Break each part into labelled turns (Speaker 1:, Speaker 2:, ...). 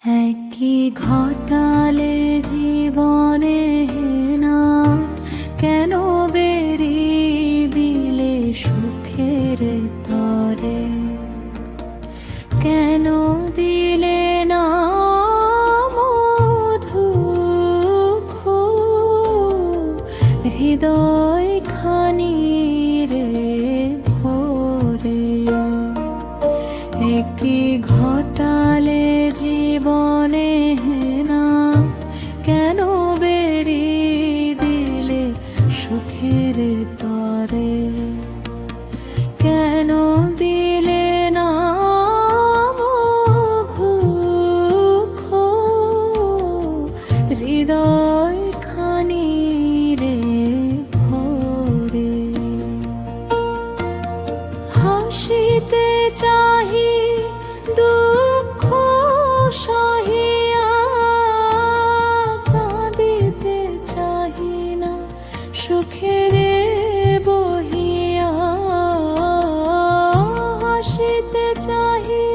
Speaker 1: একই ঘটালে জীবনে না কেন বেরিয়ে দিলে সুখের তরে, কেন দিলে না মধু হৃদয় খানি রে ভরে। একই ঘটালে জীবনে না কেন বেরিয়ে দিলে সুখের তরে, কেন দিলে না মধু হৃদয় খানি রে ভরে। হাসিতে চাহি দুঃখ সহিয়া, কাঁদিতে চাহি না সুখের বহিয়া। হাসিতে চাহি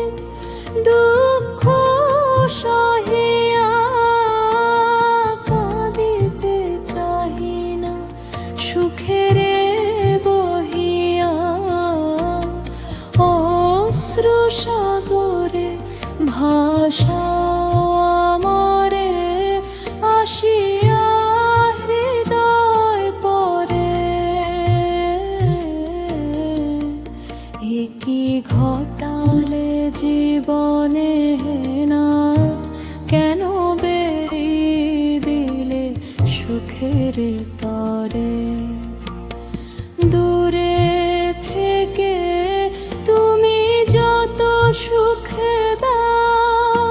Speaker 1: দুঃখ সহিয়া, কাঁদিতে চাহি না সুখের বহিয়া। অশ্রু সাগরে ভাষা আমারে আসিয়া হৃদয় পরে। একই ঘটালে জীবনে না কেন বেরিয়ে দিলে সুখের তরে। দূরে থেকে তুমি যত সুখ দাও,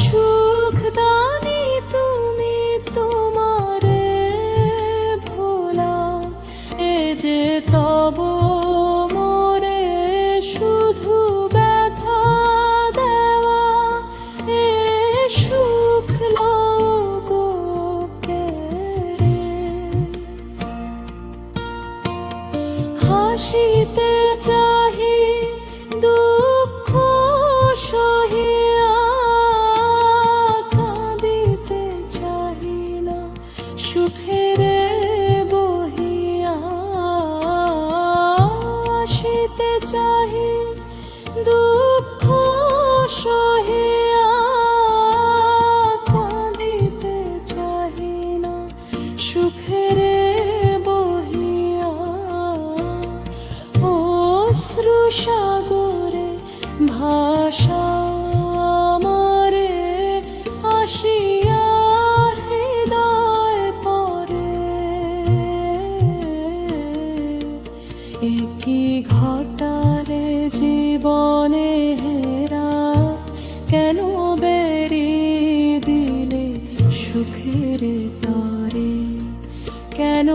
Speaker 1: সুখ দানি তুমি তোমারে ভোলাও। এ যে তব মোরে শুধু ব্যথা দেওয়া, এ সুখ লও গো কেড়ে। হাসিতে চাহি দুঃখ সহিয়া, কাঁদিতে চাহি না সুখের বহিয়া। হাসিতে চাহি দুঃখ সহিয়া, কাঁদিতে চাহি না সুখের বহিয়া। অশ্রু সাগরে ভাষা আমারে আসিয়া হৃদয় পরে। একই ঘটালে জীবনে রাত কেন বেরিয়ে দিলে সুখের তরে, কেন